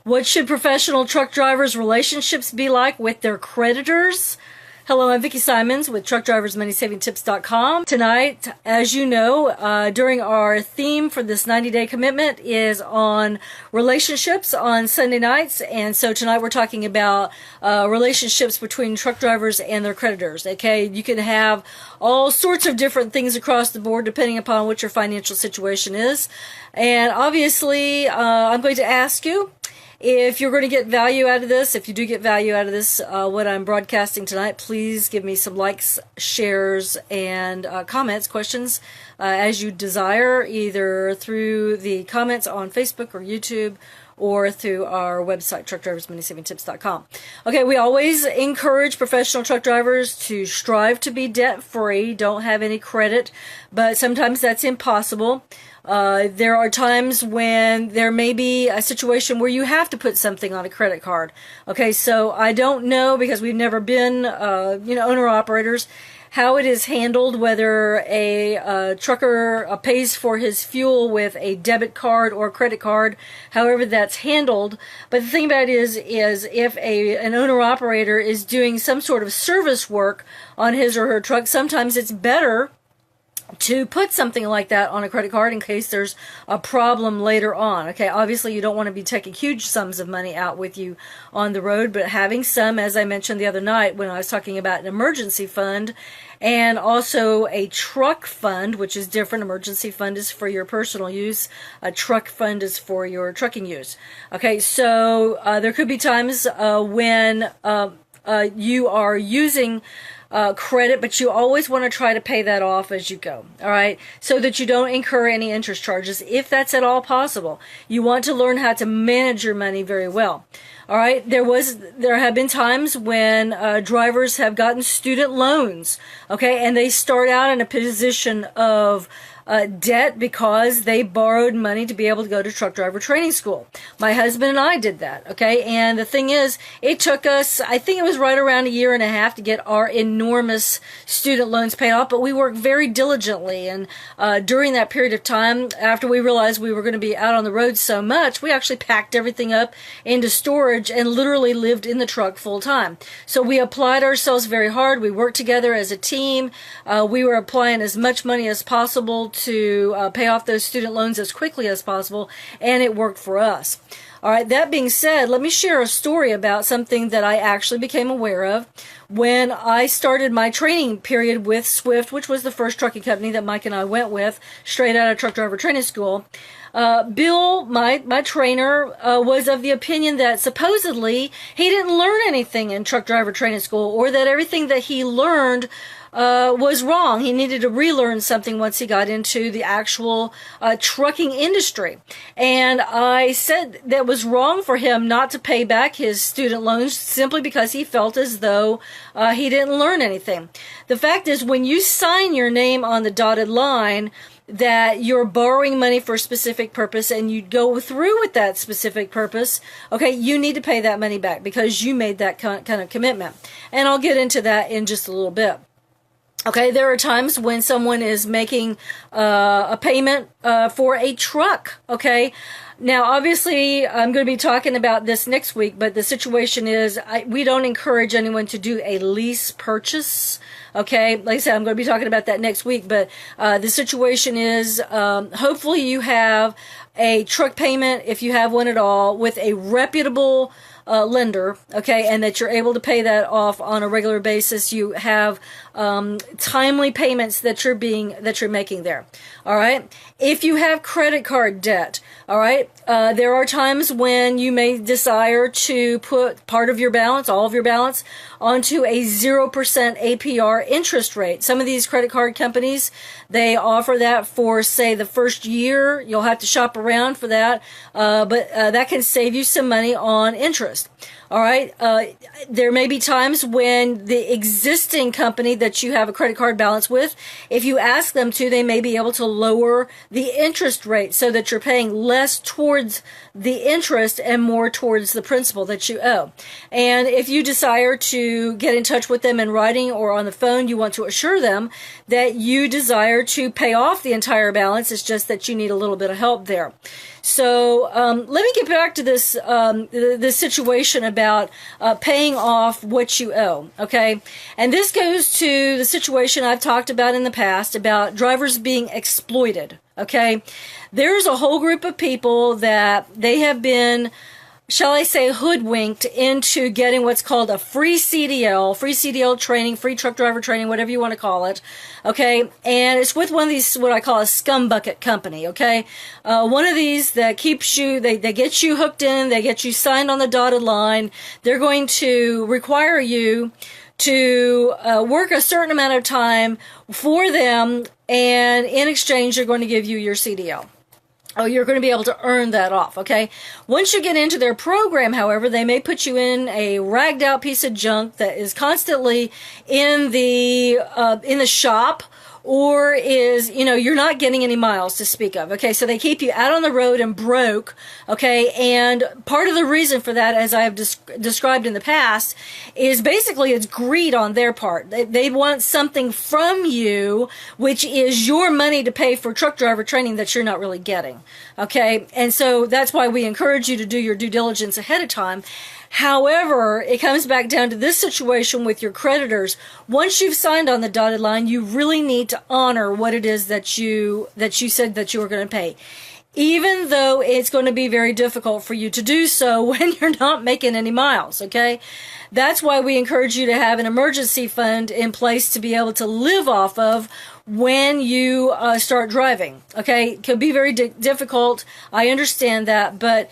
What should professional truck drivers' relationships be like with their creditors? Hello, I'm Vicki Simons with TruckDriversMoneySavingTips.com. Tonight, as you know, during our theme for this 90-day commitment is on relationships on Sunday nights. And so tonight we're talking about relationships between truck drivers and their creditors. Okay, you can have all sorts of different things across the board depending upon what your financial situation is. And obviously, I'm going to ask you, if you're going to get value out of this, if you do get value out of this, what I'm broadcasting tonight, please give me some likes, shares, and comments, questions, as you desire, either through the comments on Facebook or YouTube, or through our website, TruckDriversMoneySavingTips.com. Okay, we always encourage professional truck drivers to strive to be debt-free, don't have any credit, but sometimes that's impossible. There are times when there may be a situation where you have to put something on a credit card. Okay, so I don't know, because we've never been, owner-operators, how it is handled, whether a trucker pays for his fuel with a debit card or credit card, however that's handled. But the thing about it is if an owner-operator is doing some sort of service work on his or her truck, sometimes it's better to put something like that on a credit card in case there's a problem later on. Okay, obviously you don't want to be taking huge sums of money out with you on the road, but having some, as I mentioned the other night when I was talking about an emergency fund and also a truck fund, which is different. Emergency fund is for your personal use. A truck fund is for your trucking use. Okay, so there could be times when you are using credit, but you always want to try to pay that off as you go, all right, so that you don't incur any interest charges, if that's at all possible. You want to learn how to manage your money very well. All right, there have been times when drivers have gotten student loans, okay, and they start out in a position of debt because they borrowed money to be able to go to truck driver training school. My husband and I did that, okay? And the thing is, it took us, I think it was right around a year and a half to get our enormous student loans paid off, but we worked very diligently. And during that period of time, after we realized we were going to be out on the road so much, we actually packed everything up into storage and literally lived in the truck full time. So we applied ourselves very hard. We worked together as a team. We were applying as much money as possible to pay off those student loans as quickly as possible, and it worked for us. All right, that being said, let me share a story about something that I actually became aware of when I started my training period with Swift, which was the first trucking company that Mike and I went with straight out of truck driver training school. Bill, my trainer, was of the opinion that supposedly he didn't learn anything in truck driver training school, or that everything that he learned was wrong. He needed to relearn something once he got into the actual trucking industry. And I said that was wrong for him not to pay back his student loans simply because he felt as though he didn't learn anything. The fact is, when you sign your name on the dotted line that you're borrowing money for a specific purpose and you go through with that specific purpose, okay, you need to pay that money back because you made that kind of commitment. And I'll get into that in just a little bit. Okay, there are times when someone is making a payment for a truck, okay? Now, obviously, I'm going to be talking about this next week, but the situation is we don't encourage anyone to do a lease purchase, okay? Like I said, I'm going to be talking about that next week, but the situation is hopefully you have a truck payment, if you have one at all, with a reputable lender, okay, and that you're able to pay that off on a regular basis. You have timely payments that you're making there. All right. If you have credit card debt, all right, there are times when you may desire to put part of your balance, all of your balance, onto a 0% APR interest rate. Some of these credit card companies, they offer that for, say, the first year. You'll have to shop around for that, but that can save you some money on interest. All right. There may be times when the existing company that you have a credit card balance with, if you ask them to, they may be able to lower the interest rate so that you're paying less towards the interest and more towards the principal that you owe. And if you desire to get in touch with them in writing or on the phone, you want to assure them that you desire to pay off the entire balance. It's just that you need a little bit of help there. So let me get back to this this situation about paying off what you owe, okay? And this goes to the situation I've talked about in the past about drivers being exploited, okay? There's a whole group of people that they have been, shall I say, hoodwinked into getting what's called a free CDL training, free truck driver training, whatever you want to call it, okay? And it's with one of these, what I call a scumbucket company, okay? One of these that keeps you, they get you hooked in, they get you signed on the dotted line. They're going to require you to work a certain amount of time for them, and in exchange, they're going to give you your CDL. Oh, you're going to be able to earn that off, okay? Once you get into their program, however, they may put you in a ragged out piece of junk that is constantly in the shop, or is, you're not getting any miles to speak of, okay? So they keep you out on the road and broke, okay? And part of the reason for that, as I have described in the past, is basically it's greed on their part. They want something from you, which is your money to pay for truck driver training that you're not really getting, okay? And so that's why we encourage you to do your due diligence ahead of time. However, it comes back down to this situation with your creditors. Once you've signed on the dotted line, you really need to honor what it is that you said that you were going to pay, even though it's going to be very difficult for you to do so when you're not making any miles, okay? That's why we encourage you to have an emergency fund in place to be able to live off of when you start driving, okay? It can be very difficult. I understand that, but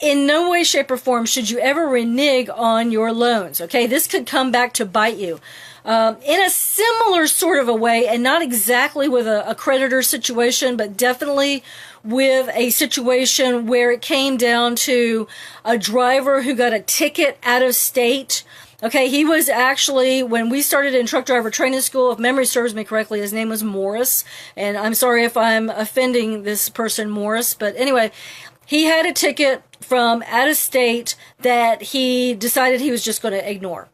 in no way, shape, or form should you ever renege on your loans, okay? This could come back to bite you. In a similar sort of a way, and not exactly with a creditor situation, but definitely with a situation where it came down to a driver who got a ticket out of state. Okay, he was actually, when we started in truck driver training school, if memory serves me correctly, his name was Morris. And I'm sorry if I'm offending this person, Morris. But anyway, he had a ticket from out of state that he decided he was just going to ignore.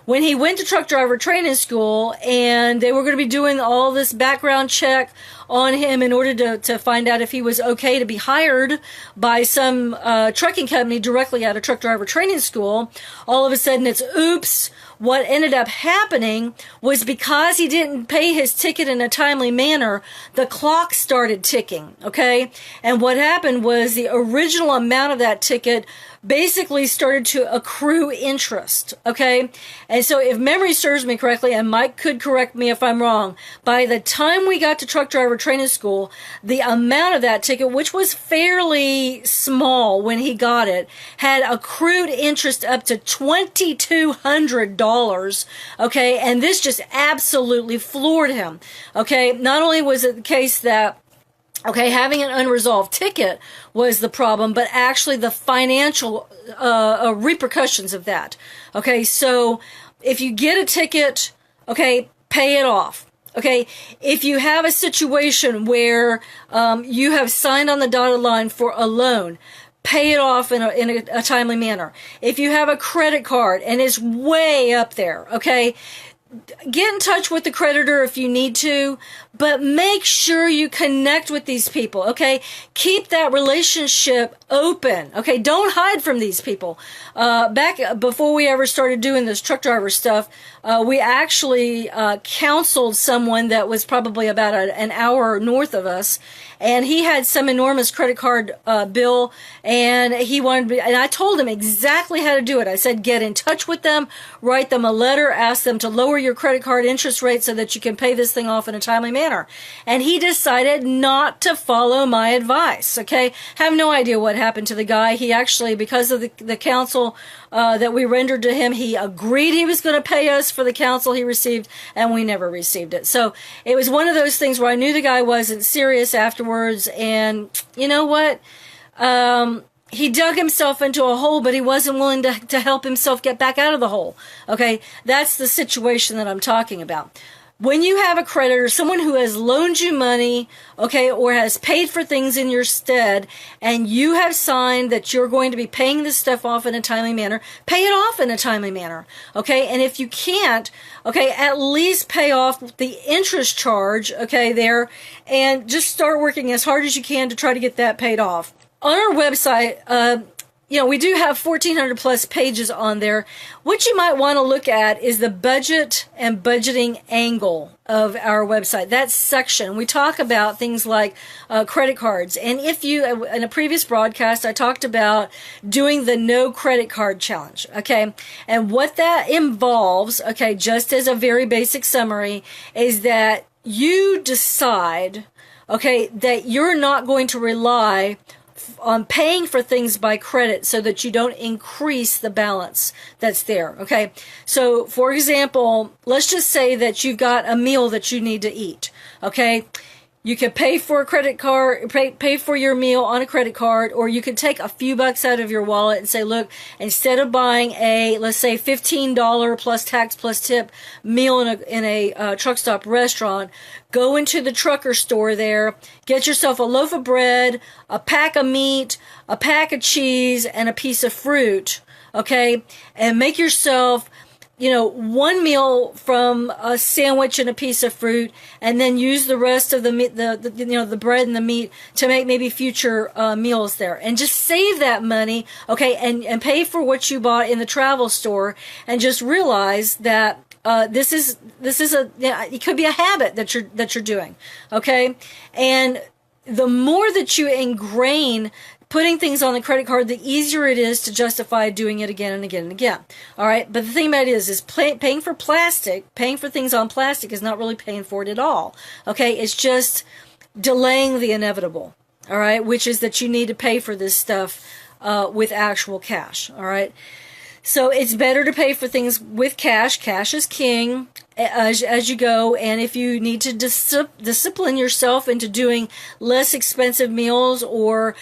When he went to truck driver training school and they were going to be doing all this background check on him in order to find out if he was okay to be hired by some trucking company directly out of truck driver training school, all of a sudden it's oops. What ended up happening was because he didn't pay his ticket in a timely manner, the clock started ticking, okay? And what happened was the original amount of that ticket basically started to accrue interest, okay? And so if memory serves me correctly, and Mike could correct me if I'm wrong, by the time we got to truck driver training school, the amount of that ticket, which was fairly small when he got it, had accrued interest up to $2,200, okay? And this just absolutely floored him, okay? Not only was it the case that having an unresolved ticket was the problem, but actually the financial repercussions of that. Okay, so if you get a ticket, okay, pay it off. Okay, if you have a situation where you have signed on the dotted line for a loan, pay it off in a timely manner. If you have a credit card and it's way up there, okay, get in touch with the creditor if you need to, but make sure you connect with these people, okay? Keep that relationship open, okay? Don't hide from these people. Back before we ever started doing this truck driver stuff, we actually counseled someone that was probably about an hour north of us, and he had some enormous credit card bill, and he wanted to, and I told him exactly how to do it. I said, get in touch with them, write them a letter, ask them to lower your credit card interest rate so that you can pay this thing off in a timely manner. And he decided not to follow my advice, okay? Have no idea what happened to the guy. He actually, because of the counsel that we rendered to him, he agreed he was going to pay us for the counsel he received, and we never received it. So it was one of those things where I knew the guy wasn't serious afterwards, and you know what? he dug himself into a hole, but he wasn't willing to help himself get back out of the hole. Okay, that's the situation that I'm talking about. When you have a creditor, someone who has loaned you money, okay, or has paid for things in your stead, and you have signed that you're going to be paying this stuff off in a timely manner, pay it off in a timely manner, okay? And if you can't, okay, at least pay off the interest charge, okay, there, and just start working as hard as you can to try to get that paid off. On our website, we do have 1,400 plus pages on there. What you might want to look at is the budget and budgeting angle of our website. That section, we talk about things like credit cards. And in a previous broadcast, I talked about doing the no credit card challenge. Okay. And what that involves, okay, just as a very basic summary, is that you decide, okay, that you're not going to rely on paying for things by credit so that you don't increase the balance that's there. Okay. So for example, let's just say that you've got a meal that you need to eat. Okay. You could pay for a credit card, pay for your meal on a credit card, or you could take a few bucks out of your wallet and say, look, instead of buying a, let's say $15 plus tax plus tip meal in a truck stop restaurant, go into the trucker store there, get yourself a loaf of bread, a pack of meat, a pack of cheese, and a piece of fruit, okay? And make yourself, one meal from a sandwich and a piece of fruit, and then use the rest of the meat, the bread and the meat to make maybe future meals there, and just save that money, okay, and pay for what you bought in the travel store, and just realize that this is it could be a habit that you're doing, okay, and the more that you ingrain putting things on the credit card, the easier it is to justify doing it again and again and again. All right. But the thing about it is paying for things on plastic is not really paying for it at all. Okay. It's just delaying the inevitable. All right. Which is that you need to pay for this stuff with actual cash. All right. So it's better to pay for things with cash. Cash is king as you go. And if you need to discipline yourself into doing less expensive meals, or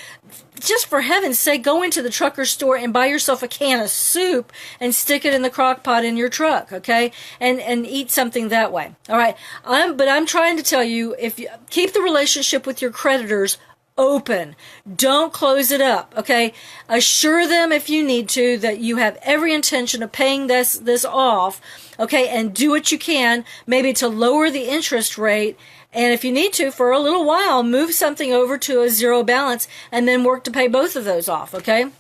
just for heaven's sake, go into the trucker store and buy yourself a can of soup and stick it in the crock pot in your truck, okay? And eat something that way. All right. But I'm trying to tell you, if you keep the relationship with your creditors open. Don't close it up, okay? Assure them if you need to that you have every intention of paying this off, okay? And do what you can, maybe to lower the interest rate. And if you need to, for a little while, move something over to a zero balance and then work to pay both of those off, okay?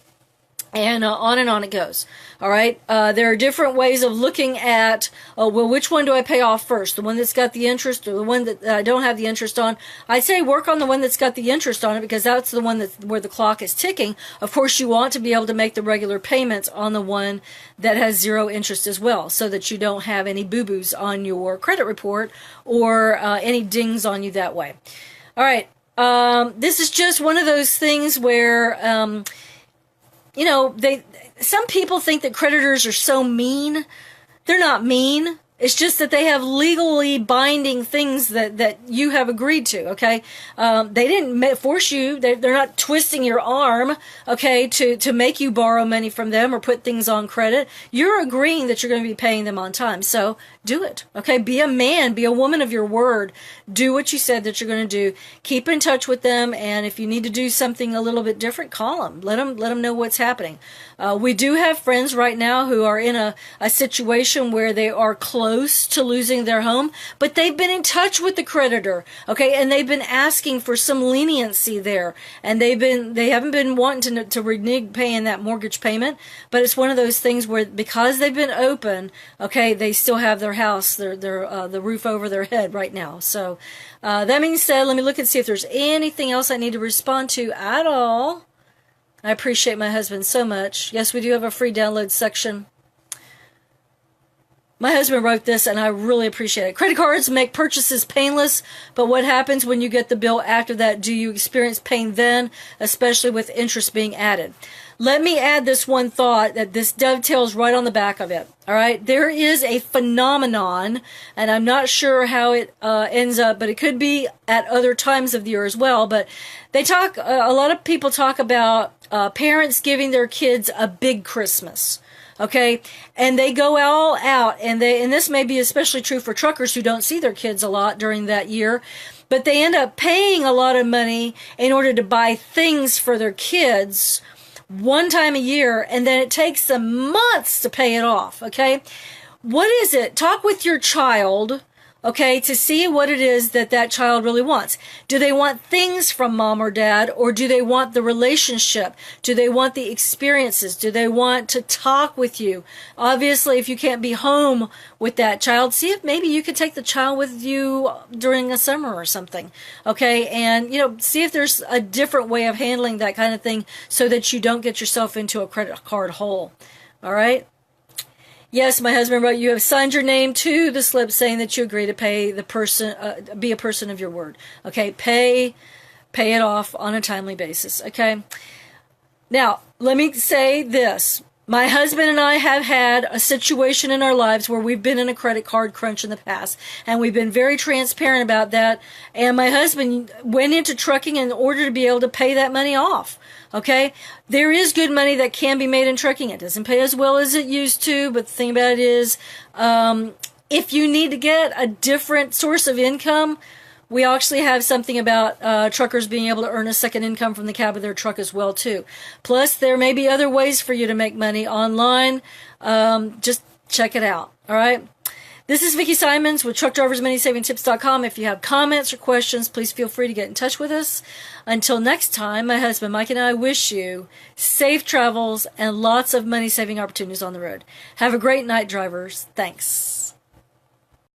And on it goes. All right. There are different ways of looking at, which one do I pay off first? The one that's got the interest or the one that I don't have the interest on? I'd say work on the one that's got the interest on it, because that's the one where the clock is ticking. Of course, you want to be able to make the regular payments on the one that has zero interest as well, so that you don't have any boo-boos on your credit report or any dings on you that way. All right. This is just one of those things where, some people think that creditors are so mean. They're not mean. It's just that they have legally binding things that you have agreed to, okay? They didn't force you. They're not twisting your arm, okay, to make you borrow money from them or put things on credit. You're agreeing that you're going to be paying them on time. So do it, okay? Be a man. Be a woman of your word. Do what you said that you're going to do. Keep in touch with them, and if you need to do something a little bit different, call them. Let them know what's happening. We do have friends right now who are in a situation where they are close to losing their home, but they've been in touch with the creditor, okay, and they've been asking for some leniency there, and they haven't been wanting to renege paying that mortgage payment, but it's one of those things where, because they've been open, okay, they still have their house, the roof over their head right now. So that being said, let me look and see if there's anything else I need to respond to at all. I appreciate my husband so much. Yes, we do have a free download section. My husband wrote this, and I really appreciate it. Credit cards make purchases painless, but what happens when you get the bill after that? Do you experience pain then, especially with interest being added? let me add this one thought that this dovetails right on the back of it. All right, there is a phenomenon, and I'm not sure how it ends up, but it could be at other times of the year as well. But they talk, a lot of people talk about parents giving their kids a big Christmas. Okay, and they go all out, and this may be especially true for truckers who don't see their kids a lot during that year, but they end up paying a lot of money in order to buy things for their kids one time a year, and then it takes them months to pay it off. Okay, what is it? Talk with your child, okay, to see what it is that that child really wants. Do they want things from mom or dad, or do they want the relationship? Do they want the experiences? Do they want to talk with you? Obviously, if you can't be home with that child, see if maybe you could take the child with you during a summer or something, okay? And, see if there's a different way of handling that kind of thing so that you don't get yourself into a credit card hole, all right? Yes, my husband wrote, you have signed your name to the slip saying that you agree to pay the person, be a person of your word. Okay, pay it off on a timely basis. Okay. Now, let me say this. My husband and I have had a situation in our lives where we've been in a credit card crunch in the past, and we've been very transparent about that. And my husband went into trucking in order to be able to pay that money off. Okay, there is good money that can be made in trucking. It doesn't pay as well as it used to, but the thing about it is, if you need to get a different source of income, we actually have something about truckers being able to earn a second income from the cab of their truck as well too. Plus, there may be other ways for you to make money online. Just check it out. All right. This is Vicki Simons with TruckDriversMoneySavingTips.com. If you have comments or questions, please feel free to get in touch with us. Until next time, my husband Mike and I wish you safe travels and lots of money-saving opportunities on the road. Have a great night, drivers. Thanks.